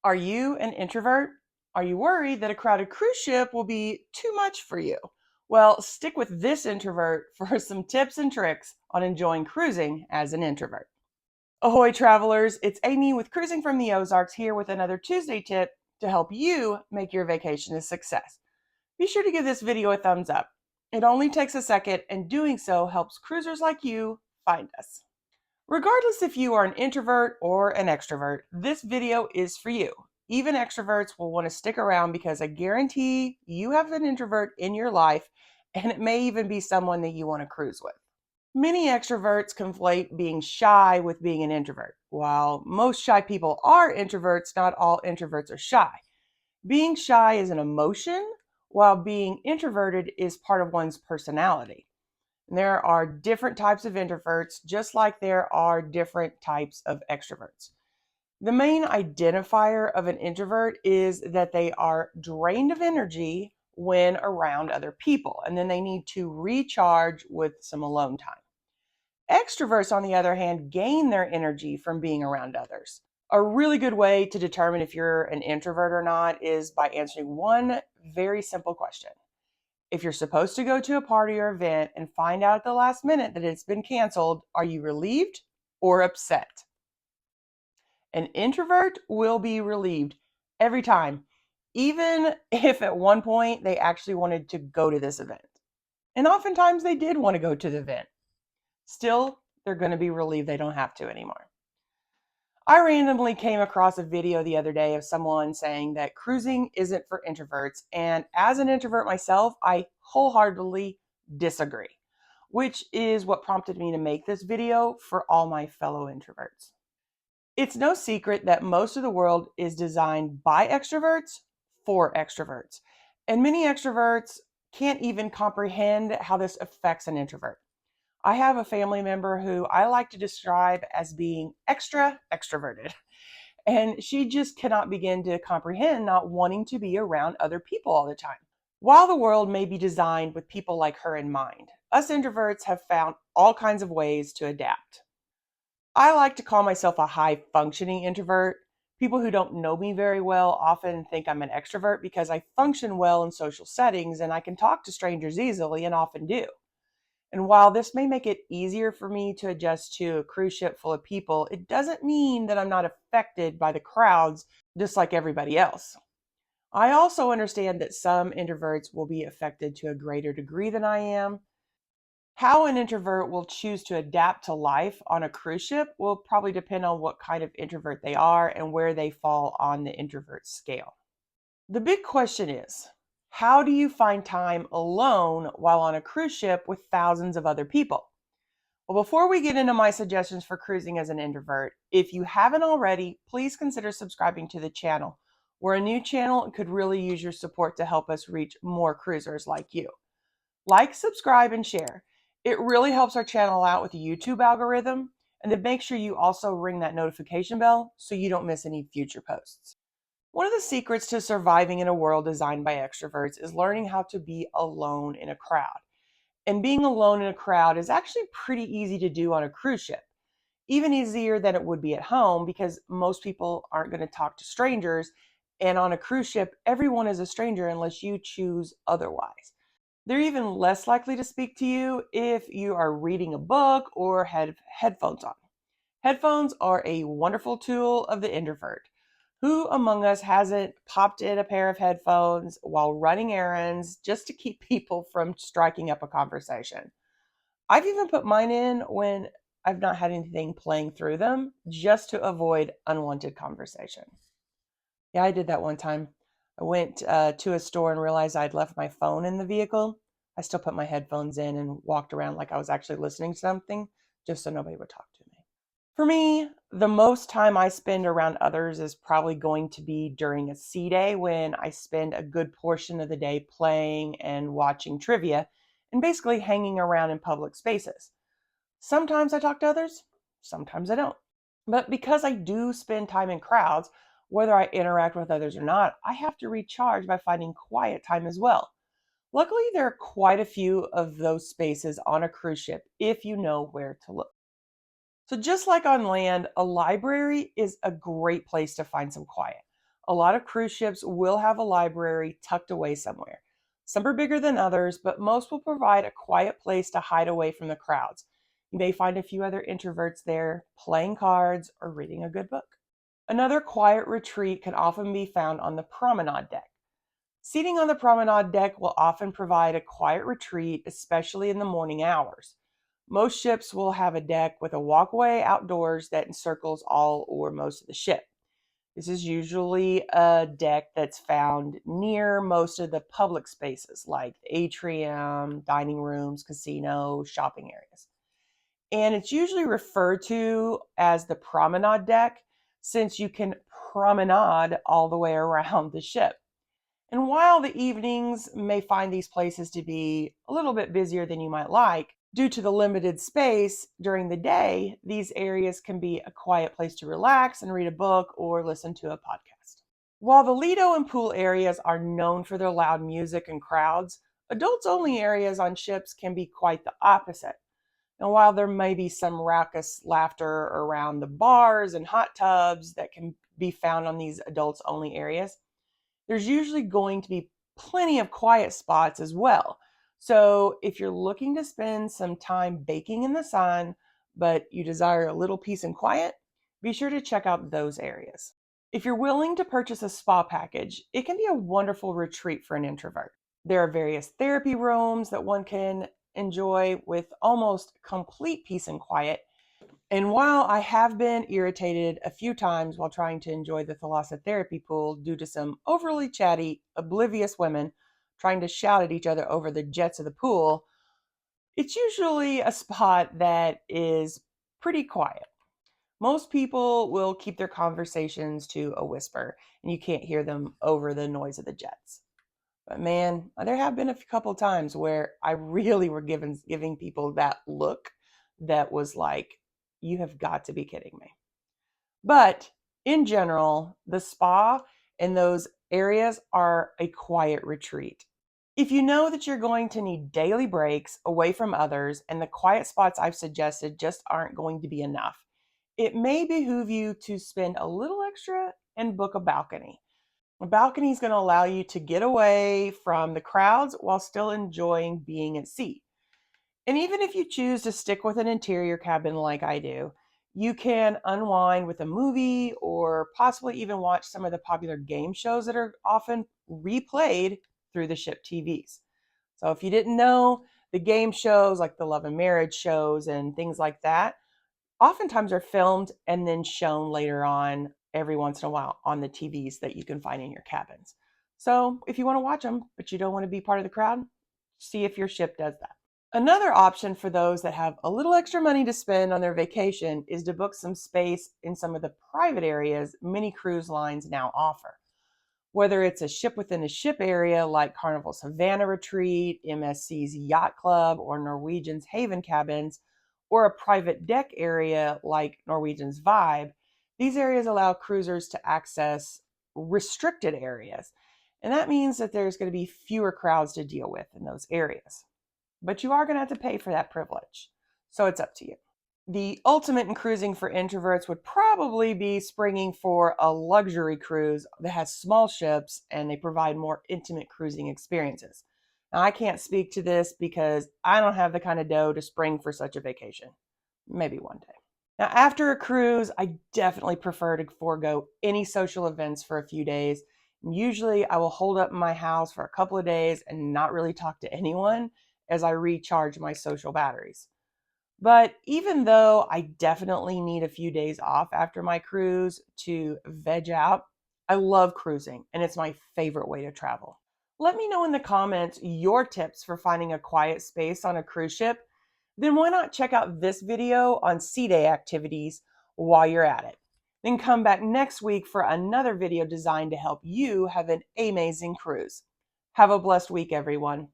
Are you an introvert? Are you worried that a crowded cruise ship will be too much for you? Well, stick with this introvert for some tips and tricks on enjoying cruising as an introvert. Ahoy, travelers! It's Amy with Cruising from the Ozarks here with another Tuesday tip to help you make your vacation a success. Be sure to give this video a thumbs up. It only takes a second, and doing so helps cruisers like you find us. Regardless if you are an introvert or an extrovert, this video is for you. Even extroverts will want to stick around because I guarantee you have an introvert in your life, and it may even be someone that you want to cruise with. Many extroverts conflate being shy with being an introvert. While most shy people are introverts, not all introverts are shy. Being shy is an emotion, while being introverted is part of one's personality. There are different types of introverts, just like there are different types of extroverts. The main identifier of an introvert is that they are drained of energy when around other people, and then they need to recharge with some alone time. Extroverts, on the other hand, gain their energy from being around others. A really good way to determine if you're an introvert or not is by answering one very simple question. If you're supposed to go to a party or event and find out at the last minute that it's been canceled, are you relieved or upset? An introvert will be relieved every time, even if at one point they actually wanted to go to this event. And oftentimes they did want to go to the event. Still, they're going to be relieved they don't have to anymore. I randomly came across a video the other day of someone saying that cruising isn't for introverts, and as an introvert myself, I wholeheartedly disagree, which is what prompted me to make this video for all my fellow introverts. It's no secret that most of the world is designed by extroverts for extroverts, and many extroverts can't even comprehend how this affects an introvert. I have a family member who I like to describe as being extra extroverted, and she just cannot begin to comprehend not wanting to be around other people all the time. While the world may be designed with people like her in mind, us introverts have found all kinds of ways to adapt. I like to call myself a high functioning introvert. People who don't know me very well often think I'm an extrovert because I function well in social settings and I can talk to strangers easily and often do. And while this may make it easier for me to adjust to a cruise ship full of people, it doesn't mean that I'm not affected by the crowds just like everybody else. I also understand that some introverts will be affected to a greater degree than I am. How an introvert will choose to adapt to life on a cruise ship will probably depend on what kind of introvert they are and where they fall on the introvert scale. The big question is, how do you find time alone while on a cruise ship with thousands of other people? Well, before we get into my suggestions for cruising as an introvert, if you haven't already, please consider subscribing to the channel. We're a new channel and could really use your support to help us reach more cruisers like you. Like, subscribe, and share. It really helps our channel out with the YouTube algorithm, and then make sure you also ring that notification bell so you don't miss any future posts. One of the secrets to surviving in a world designed by extroverts is learning how to be alone in a crowd. And being alone in a crowd is actually pretty easy to do on a cruise ship, even easier than it would be at home because most people aren't going to talk to strangers. And on a cruise ship, everyone is a stranger unless you choose otherwise. They're even less likely to speak to you if you are reading a book or have headphones on. Headphones are a wonderful tool of the introvert. Who among us hasn't popped in a pair of headphones while running errands just to keep people from striking up a conversation? I've even put mine in when I've not had anything playing through them just to avoid unwanted conversation. Yeah, I did that one time. I went to a store and realized I'd left my phone in the vehicle. I still put my headphones in and walked around like I was actually listening to something just so nobody would talk to me. For me, the most time I spend around others is probably going to be during a sea day when I spend a good portion of the day playing and watching trivia and basically hanging around in public spaces. Sometimes I talk to others, sometimes I don't. But because I do spend time in crowds, whether I interact with others or not, I have to recharge by finding quiet time as well. Luckily, there are quite a few of those spaces on a cruise ship if you know where to look. So just like on land, a library is a great place to find some quiet. A lot of cruise ships will have a library tucked away somewhere. Some are bigger than others, but most will provide a quiet place to hide away from the crowds. You may find a few other introverts there playing cards or reading a good book. Another quiet retreat can often be found on the promenade deck. Seating on the promenade deck will often provide a quiet retreat, especially in the morning hours. Most ships will have a deck with a walkway outdoors that encircles all or most of the ship. This is usually a deck that's found near most of the public spaces like the atrium, dining rooms, casino, shopping areas. And it's usually referred to as the promenade deck since you can promenade all the way around the ship. And while the evenings may find these places to be a little bit busier than you might like, due to the limited space during the day, these areas can be a quiet place to relax and read a book or listen to a podcast. While the Lido and pool areas are known for their loud music and crowds, adults only areas on ships can be quite the opposite. And while there may be some raucous laughter around the bars and hot tubs that can be found on these adults only areas, there's usually going to be plenty of quiet spots as well. So if you're looking to spend some time baking in the sun, but you desire a little peace and quiet, be sure to check out those areas. If you're willing to purchase a spa package, it can be a wonderful retreat for an introvert. There are various therapy rooms that one can enjoy with almost complete peace and quiet. And while I have been irritated a few times while trying to enjoy the thalassotherapy pool due to some overly chatty, oblivious women trying to shout at each other over the jets of the pool, it's usually a spot that is pretty quiet. Most people will keep their conversations to a whisper, and you can't hear them over the noise of the jets. But man, there have been a couple times where I really were giving people that look that was like, you have got to be kidding me. But in general, the spa and those areas are a quiet retreat. If you know that you're going to need daily breaks away from others and the quiet spots I've suggested just aren't going to be enough, it may behoove you to spend a little extra and book a balcony. A balcony is going to allow you to get away from the crowds while still enjoying being at sea. And even if you choose to stick with an interior cabin like I do, you can unwind with a movie or possibly even watch some of the popular game shows that are often replayed through the ship TVs. So if you didn't know, the game shows like the love and marriage shows and things like that oftentimes are filmed and then shown later on every once in a while on the TVs that you can find in your cabins. So if you want to watch them, but you don't want to be part of the crowd, see if your ship does that. Another option for those that have a little extra money to spend on their vacation is to book some space in some of the private areas many cruise lines now offer. Whether it's a ship within a ship area like Carnival Savannah Retreat, MSC's Yacht Club, or Norwegian's Haven Cabins, or a private deck area like Norwegian's Vibe, these areas allow cruisers to access restricted areas. And that means that there's going to be fewer crowds to deal with in those areas. But you are going to have to pay for that privilege. So it's up to you. The ultimate in cruising for introverts would probably be springing for a luxury cruise that has small ships and they provide more intimate cruising experiences. Now, I can't speak to this because I don't have the kind of dough to spring for such a vacation. Maybe one day. Now, after a cruise, I definitely prefer to forego any social events for a few days. Usually, I will hold up in my house for a couple of days and not really talk to anyone as I recharge my social batteries. But even though I definitely need a few days off after my cruise to veg out, I love cruising and it's my favorite way to travel. Let me know in the comments your tips for finding a quiet space on a cruise ship. Then why not check out this video on sea day activities while you're at it? Then come back next week for another video designed to help you have an amazing cruise. Have a blessed week, everyone.